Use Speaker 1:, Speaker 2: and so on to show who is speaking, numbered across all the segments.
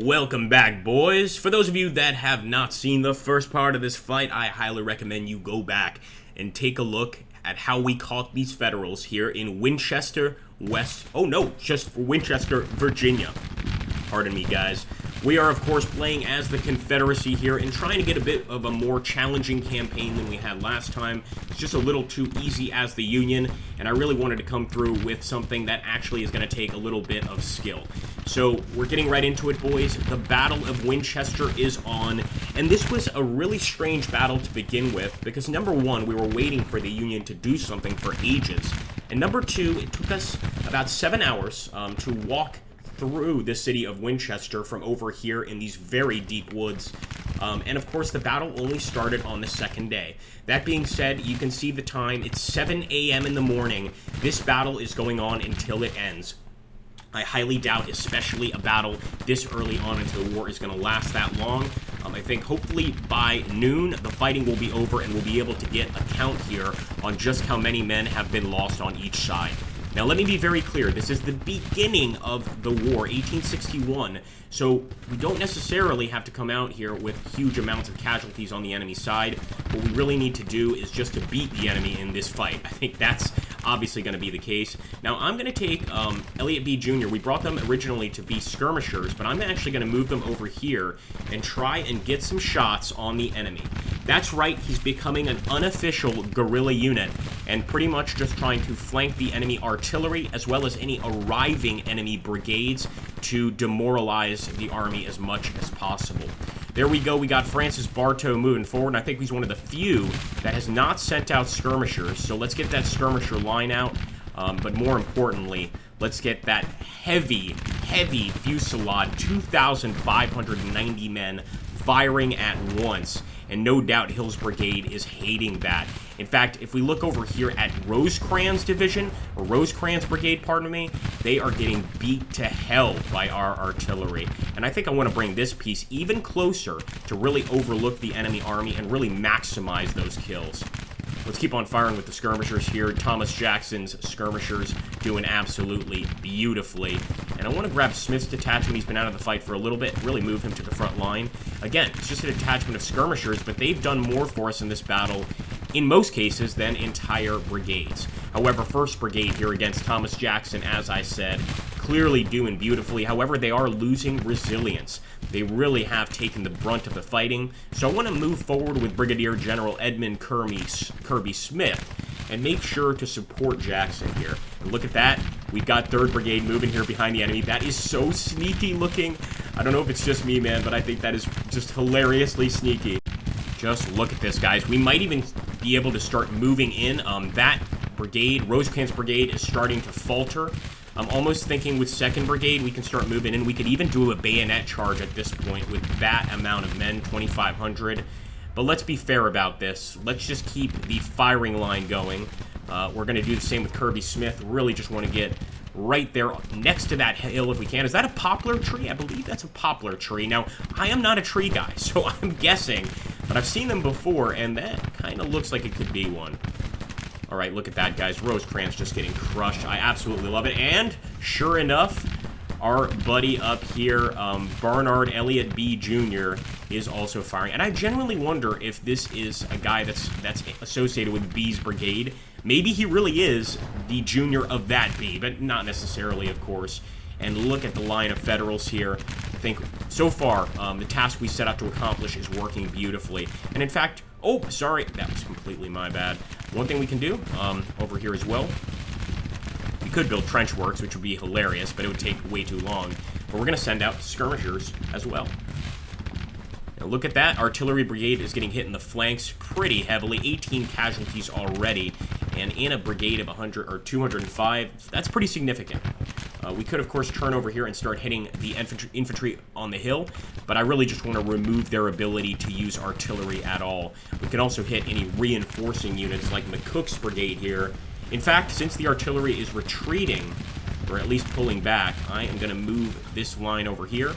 Speaker 1: Welcome back, boys. For those of you that have not seen the first part of this fight, I highly recommend you go back and take a look at how we caught these Federals here in Winchester, Winchester, Virginia. Pardon me, guys. We are, of course, playing as the Confederacy here and trying to get a bit of a more challenging campaign than we had last time. It's just a little too easy as the Union, and I really wanted to come through with something that actually is going to take a little bit of skill. So, we're getting right into it, boys. The Battle of Winchester is on, and this was a really strange battle to begin with, because number one, we were waiting for the Union to do something for ages, and number two, it took us about 7 hours to walk through the city of Winchester from over here in these very deep woods. And of course, the battle only started on the second day. That being said, you can see the time. It's 7 a.m. in the morning. This battle is going on until it ends. I highly doubt, especially a battle this early on into the war, is going to last that long. I think hopefully by noon, the fighting will be over and we'll be able to get a count here on just how many men have been lost on each side. Now, let me be very clear. This is the beginning of the war, 1861, so we don't necessarily have to come out here with huge amounts of casualties on the enemy side. What we really need to do is just to beat the enemy in this fight. I think that's obviously going to be the case. Now, I'm going to take Elliott B. Jr. We brought them originally to be skirmishers, but I'm actually going to move them over here and try and get some shots on the enemy. That's right, he's becoming an unofficial guerrilla unit and pretty much just trying to flank the enemy artillery as well as any arriving enemy brigades to demoralize the army as much as possible. There we go, we got Francis Bartow moving forward, and I think he's one of the few that has not sent out skirmishers, so let's get that skirmisher line out, but more importantly, let's get that heavy fusillade, 2,590 men firing at once. And no doubt Hill's brigade is hating that. In fact, if we look over here at Rosecrans division, or Rosecrans brigade, pardon me, they are getting beat to hell by our artillery. And I think I want to bring this piece even closer to really overlook the enemy army and really maximize those kills. Let's keep on firing with the skirmishers here. Thomas Jackson's skirmishers doing absolutely beautifully. And I want to grab Smith's detachment. He's been out of the fight for a little bit. Really move him to the front line. Again, it's just a detachment of skirmishers, but they've done more for us in this battle, in most cases, than entire brigades. However, 1st Brigade here against Thomas Jackson, as I said, clearly doing beautifully. However, they are losing resilience. They really have taken the brunt of the fighting. So I want to move forward with Brigadier General Edmund Kirby Smith and make sure to support Jackson here. And look at that. We've got 3rd Brigade moving here behind the enemy. That is so sneaky looking. I don't know if it's just me, man, but I think that is just hilariously sneaky. Just look at this, guys. We might even be able to start moving in. That brigade, Rosecrans brigade, is starting to falter. I'm almost thinking with 2nd Brigade, we can start moving in. We could even do a bayonet charge at this point with that amount of men, 2,500. But let's be fair about this. Let's just keep the firing line going. We're going to do the same with Kirby Smith. Really just want to get right there next to that hill if we can. Is that a poplar tree? I believe that's a poplar tree. Now, I am not a tree guy, so I'm guessing, but I've seen them before, and that kind of looks like it could be one. All right, look at that, guys. Rosecrans just getting crushed. I absolutely love it. And sure enough, our buddy up here, Barnard Elliott B. Jr., is also firing. And I genuinely wonder if this is a guy that's associated with B's brigade. Maybe he really is the junior of that B, but not necessarily, of course. And look at the line of Federals here. I think, so far, the task we set out to accomplish is working beautifully. And in fact, oh, sorry, that was completely my bad. One thing we can do over here as well, we could build trench works, which would be hilarious, but it would take way too long. But we're going to send out skirmishers as well. Now look at that. Artillery brigade is getting hit in the flanks pretty heavily. 18 casualties already. And in a brigade of 100 or 205, that's pretty significant. We could, of course, turn over here and start hitting the infantry on the hill, but I really just want to remove their ability to use artillery at all. We can also hit any reinforcing units like McCook's brigade here. In fact, since the artillery is retreating, or at least pulling back, I am going to move this line over here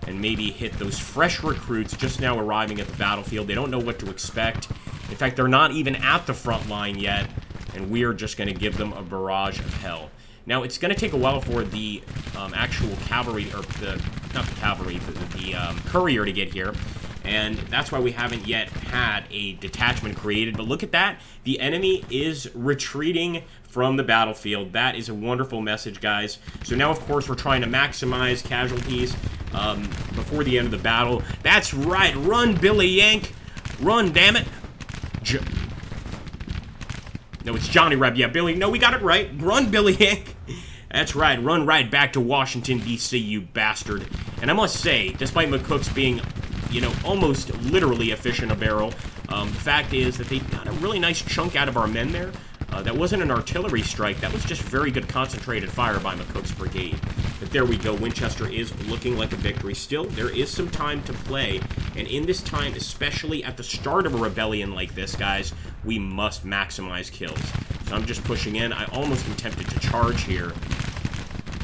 Speaker 1: and maybe hit those fresh recruits just now arriving at the battlefield. They don't know what to expect. In fact, they're not even at the front line yet, and we're just going to give them a barrage of hell. Now, it's going to take a while for the actual cavalry, or not the cavalry, the courier to get here. And that's why we haven't yet had a detachment created. But look at that. The enemy is retreating from the battlefield. That is a wonderful message, guys. So now, of course, we're trying to maximize casualties before the end of the battle. That's right. Run, Billy Yank. Run, damn it. No, it's Johnny Reb. Yeah, Billy. No, we got it right. Run, Billy Yank. That's right. Run right back to Washington, D.C., you bastard. And I must say, despite McCook's being, you know, almost literally a fish in a barrel, the fact is that they got a really nice chunk out of our men there. That wasn't an artillery strike. That was just very good concentrated fire by McCook's brigade. But there we go. Winchester is looking like a victory. Still, there is some time to play. And in this time, especially at the start of a rebellion like this, guys, we must maximize kills. So I'm just pushing in. I almost am tempted to charge here.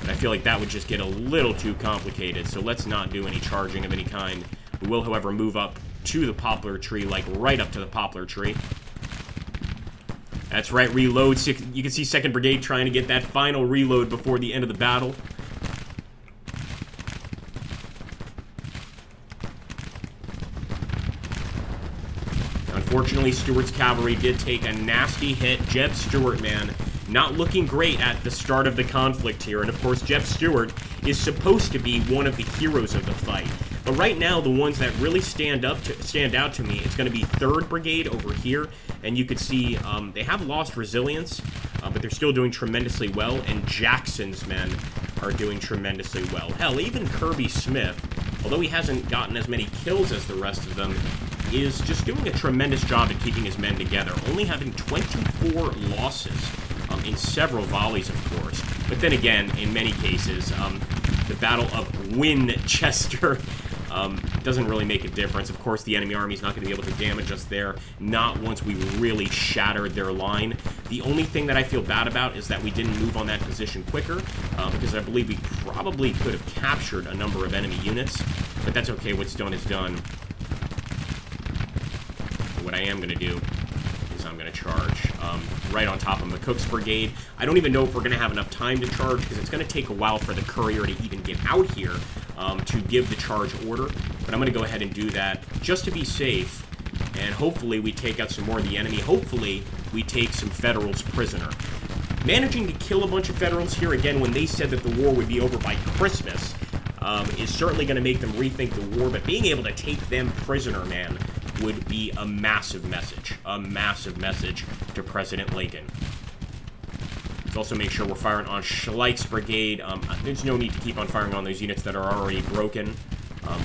Speaker 1: But I feel like that would just get a little too complicated. So let's not do any charging of any kind. We will, however, move up to the poplar tree, like right up to the poplar tree. That's right, reload. You can see 2nd Brigade trying to get that final reload before the end of the battle. Unfortunately, Stewart's cavalry did take a nasty hit. Jeb Stuart, man, not looking great at the start of the conflict here. And of course, Jeb Stuart is supposed to be one of the heroes of the fight. But right now, the ones that really stand out to me, it's going to be 3rd Brigade over here. And you could see they have lost resilience, but they're still doing tremendously well. And Jackson's men are doing tremendously well. Hell, even Kirby Smith, although he hasn't gotten as many kills as the rest of them, is just doing a tremendous job at keeping his men together, only having 24 losses in several volleys, of course. But then again, in many cases, the Battle of Winchester doesn't really make a difference. Of course, the enemy army is not going to be able to damage us there, not once we really shattered their line. The only thing that I feel bad about is that we didn't move on that position quicker, because I believe we probably could have captured a number of enemy units, but that's okay. What's done is done. What I am going to do is I'm going to charge right on top of McCook's brigade. I don't even know if we're going to have enough time to charge, because it's going to take a while for the courier to even get out here to give the charge order. But I'm going to go ahead and do that just to be safe, and hopefully we take out some more of the enemy. Hopefully we take some Federals prisoner. Managing to kill a bunch of Federals here again when they said that the war would be over by Christmas is certainly going to make them rethink the war, but being able to take them prisoner, man, would be a massive message to President Lincoln. Let's also make sure we're firing on Schleich's brigade. There's no need to keep on firing on those units that are already broken.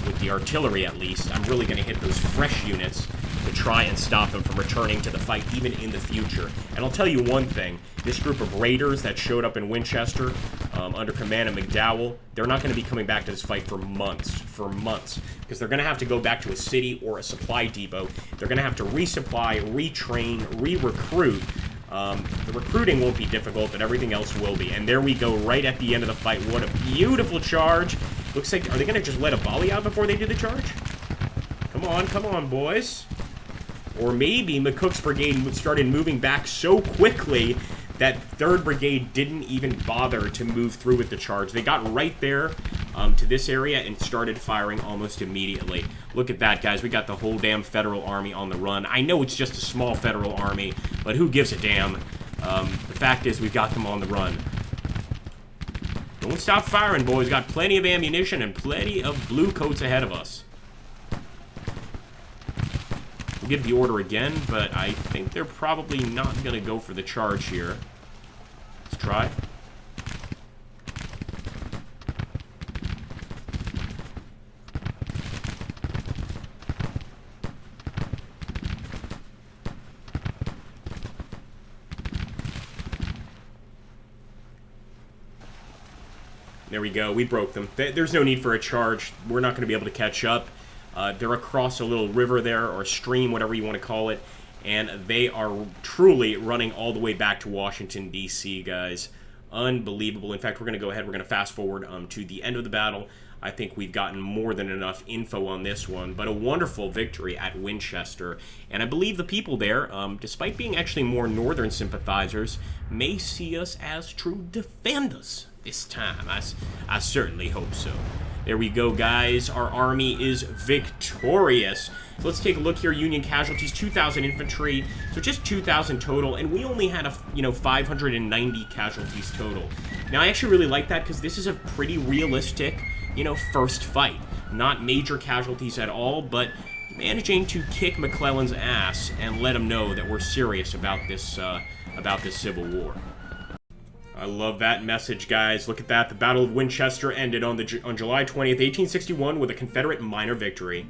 Speaker 1: With the artillery, at least, I'm really going to hit those fresh units to try and stop them from returning to the fight even in the future. And I'll tell you one thing, this group of raiders that showed up in Winchester under command of McDowell, they're not going to be coming back to this fight for months, because they're going to have to go back to a city or a supply depot. They're going to have to resupply, retrain, re-recruit. The recruiting won't be difficult, but everything else will be. And there we go, right at the end of the fight. What a beautiful charge. Looks like, are they going to just let a volley out before they do the charge? Come on, boys. Or maybe McCook's brigade started moving back so quickly that 3rd Brigade didn't even bother to move through with the charge. They got right there to this area and started firing almost immediately. Look at that, guys. We got the whole damn Federal Army on the run. I know it's just a small Federal Army, but who gives a damn? The fact is, we've got them on the run. Don't stop firing, boys. Got plenty of ammunition and plenty of blue coats ahead of us. We'll give the order again, but I think they're probably not going to go for the charge here. Let's try. There we go. We broke them. There's no need for a charge. We're not going to be able to catch up. They're across a little river there, or a stream, whatever you want to call it, and they are truly running all the way back to Washington, D.C., guys. Unbelievable. In fact, we're going to go ahead. We're going to fast forward to the end of the battle. I think we've gotten more than enough info on this one, but a wonderful victory at Winchester. And I believe the people there, despite being actually more northern sympathizers, may see us as true defenders this time. I certainly hope so. There we go, guys. Our army is victorious. So let's take a look here. Union casualties, 2,000 infantry, so just 2,000 total, and we only had 590 casualties total. Now, I actually really like that because this is a pretty realistic, first fight. Not major casualties at all, but managing to kick McClellan's ass and let him know that we're serious about this Civil War. I love that message, guys. Look at that. The Battle of Winchester ended on July 20th, 1861 with a Confederate minor victory.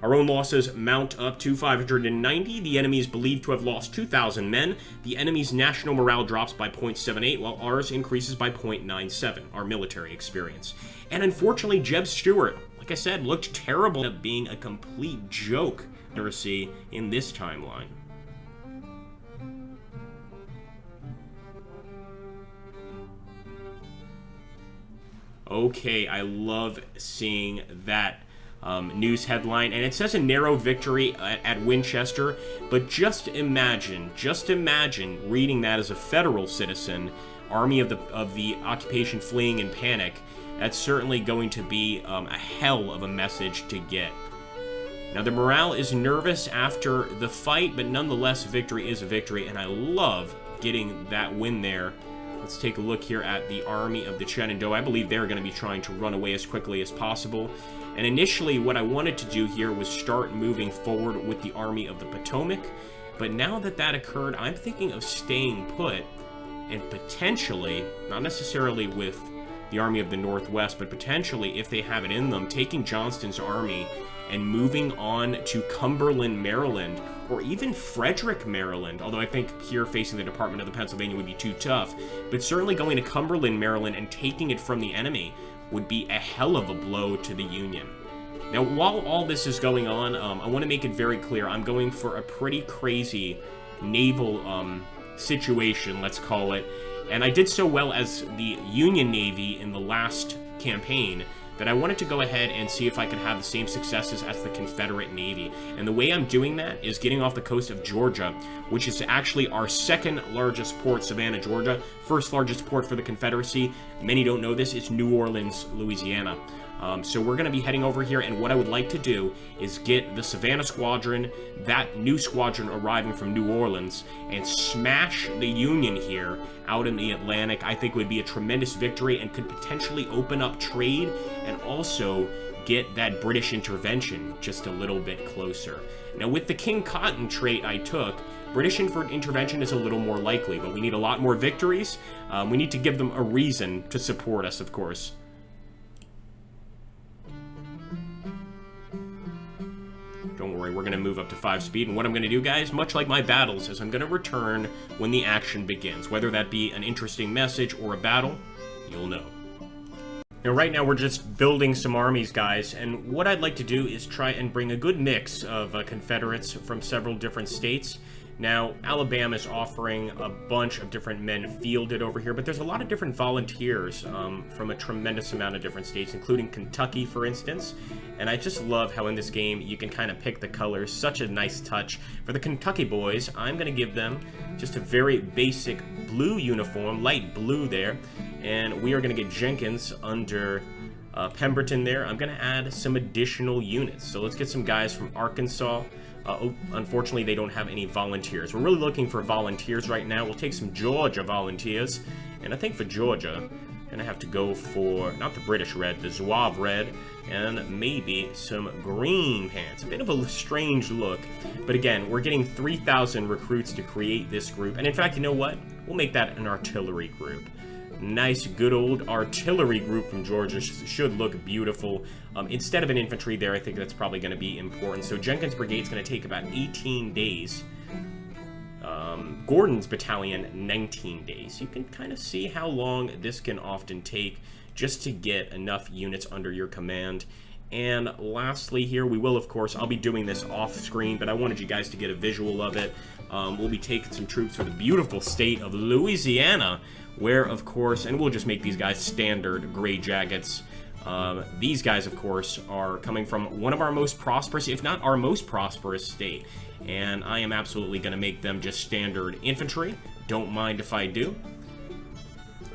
Speaker 1: Our own losses mount up to 590. The enemy is believed to have lost 2,000 men. The enemy's national morale drops by 0.78, while ours increases by 0.97, our military experience. And unfortunately, Jeb Stuart, like I said, looked terrible at being a complete joke, Confederacy, in this timeline. Okay, I love seeing that news headline, and it says a narrow victory at Winchester, but just imagine reading that as a federal citizen, army of the occupation fleeing in panic. That's certainly going to be a hell of a message to get. Now, the morale is nervous after the fight, but nonetheless, victory is a victory, and I love getting that win there. Let's take a look here at the Army of the Shenandoah. I believe they're going to be trying to run away as quickly as possible. And initially, what I wanted to do here was start moving forward with the Army of the Potomac. But now that that occurred, I'm thinking of staying put and potentially, not necessarily with the Army of the Northwest, but potentially, if they have it in them, taking Johnston's army and moving on to Cumberland, Maryland, or even Frederick, Maryland, although I think here facing the Department of the Pennsylvania would be too tough, but certainly going to Cumberland, Maryland, and taking it from the enemy would be a hell of a blow to the Union. Now, while all this is going on, I want to make it very clear, I'm going for a pretty crazy naval situation, let's call it, and I did so well as the Union Navy in the last campaign that I wanted to go ahead and see if I could have the same successes as the Confederate Navy. And the way I'm doing that is getting off the coast of Georgia, which is actually our second largest port, Savannah, Georgia. First largest port for the Confederacy, many don't know this, is New Orleans, Louisiana. So we're going to be heading over here, and what I would like to do is get the Savannah Squadron, that new squadron arriving from New Orleans, and smash the Union here out in the Atlantic. I think would be a tremendous victory and could potentially open up trade and also get that British intervention just a little bit closer. Now, with the King Cotton trait I took, British intervention is a little more likely, but we need a lot more victories. We need to give them a reason to support us, of course. Don't worry, we're going to move up to 5 speed, and what I'm going to do, guys, much like my battles, is I'm going to return when the action begins. Whether that be an interesting message or a battle, you'll know. Now, right now, we're just building some armies, guys, and what I'd like to do is try and bring a good mix of Confederates from several different states. Now, Alabama is offering a bunch of different men fielded over here, but there's a lot of different volunteers from a tremendous amount of different states, including Kentucky, for instance. And I just love how in this game you can kind of pick the colors. Such a nice touch. For the Kentucky boys, I'm going to give them just a very basic blue uniform, light blue there. And we are going to get Jenkins under Pemberton there. I'm going to add some additional units. So let's get some guys from Arkansas. Unfortunately, they don't have any volunteers. We're really looking for volunteers right now. We'll take some Georgia volunteers. And I think for Georgia, I'm going to have to go for, not the British red, the Zouave red, and maybe some green pants. A bit of a strange look. But again, we're getting 3,000 recruits to create this group. And in fact, you know what? We'll make that an artillery group. Nice, good old artillery group from Georgia. Should look beautiful. Instead of an infantry there, I think that's probably going to be important. So Jenkins' brigade's going to take about 18 days. Gordon's battalion, 19 days. You can kind of see how long this can often take just to get enough units under your command. And lastly here, we will, of course, I'll be doing this off screen, but I wanted you guys to get a visual of it. We'll be taking some troops for the beautiful state of Louisiana, where, of course, and we'll just make these guys standard gray jackets. These guys, of course, are coming from one of our most prosperous, if not our most prosperous state. And I am absolutely going to make them just standard infantry. Don't mind if I do.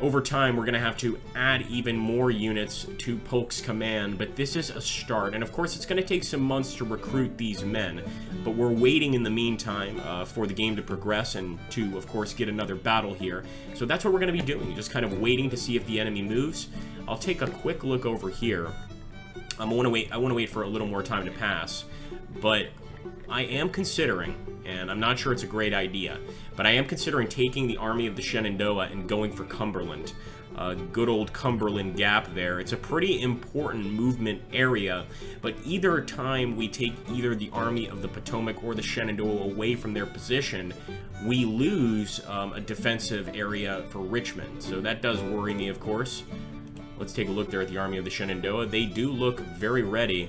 Speaker 1: Over time, we're going to have to add even more units to Polk's command, but this is a start. And of course, it's going to take some months to recruit these men, but we're waiting in the meantime for the game to progress and to, of course, get another battle here. So that's what we're going to be doing, just kind of waiting to see if the enemy moves. I'll take a quick look over here. I want to wait for a little more time to pass, but I am considering, and I'm not sure it's a great idea, but I am considering taking the army of the Shenandoah and going for Cumberland. Good old Cumberland Gap there. It's a pretty important movement area, but either time we take either the army of the Potomac or the Shenandoah away from their position, we lose a defensive area for Richmond. So that does worry me, of course. Let's take a look there at the army of the Shenandoah. They do look very ready.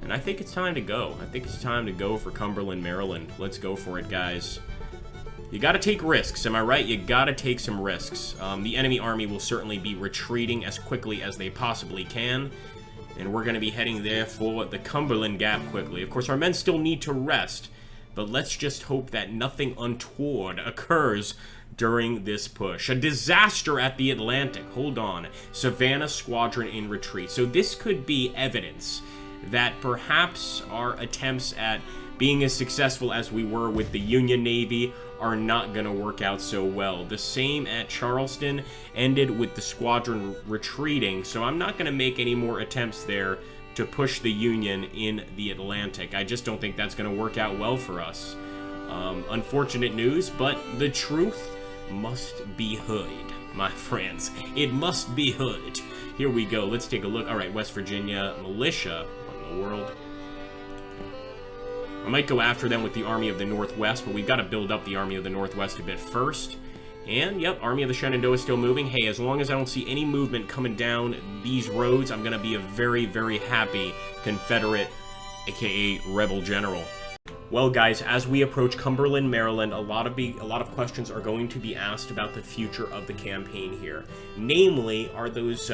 Speaker 1: And I think it's time to go. I think it's time to go for Cumberland, Maryland. Let's go for it, guys. You gotta take risks, am I right? You gotta take some risks. The enemy army will certainly be retreating as quickly as they possibly can. And we're gonna be heading there for the Cumberland Gap quickly. Of course, our men still need to rest, but let's just hope that nothing untoward occurs during this push. A disaster at the Atlantic. Hold on. Savannah Squadron in retreat. So this could be evidence that perhaps our attempts at being as successful as we were with the Union Navy are not going to work out so well. The same at Charleston ended with the squadron retreating, so I'm not going to make any more attempts there to push the Union in the Atlantic. I just don't think that's going to work out well for us. Unfortunate news, but the truth must be heard, my friends. It must be heard. Here we go. Let's take a look. All right, West Virginia militia. World. I might go after them with the Army of the Northwest, but we've got to build up the Army of the Northwest a bit first. And, yep, Army of the Shenandoah is still moving. Hey, as long as I don't see any movement coming down these roads, I'm going to be a very, very happy Confederate, aka Rebel General. Well, guys, as we approach Cumberland, Maryland, a lot of questions are going to be asked about the future of the campaign here. Namely, are those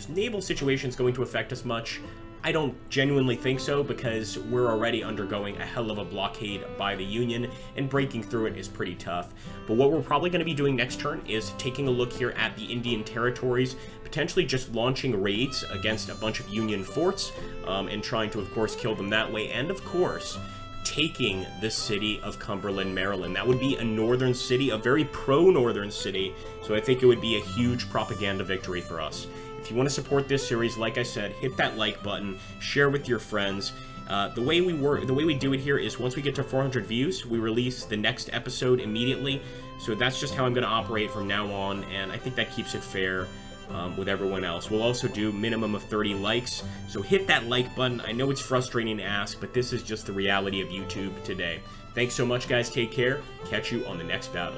Speaker 1: naval situations going to affect us much? I don't genuinely think so, because we're already undergoing a hell of a blockade by the Union, and breaking through it is pretty tough. But what we're probably going to be doing next turn is taking a look here at the Indian Territories, potentially just launching raids against a bunch of Union forts, and trying to, of course, kill them that way, and, of course, taking the city of Cumberland, Maryland. That would be a northern city, a very pro-northern city, so I think it would be a huge propaganda victory for us. If you want to support this series, like I said, hit that like button, share with your friends. The way we do it here is once we get to 400 views, we release the next episode immediately. So that's just how I'm going to operate from now on, and I think that keeps it fair with everyone else. We'll also do minimum of 30 likes, so hit that like button. I know it's frustrating to ask, but this is just the reality of YouTube today. Thanks so much, guys. Take care. Catch you on the next battle.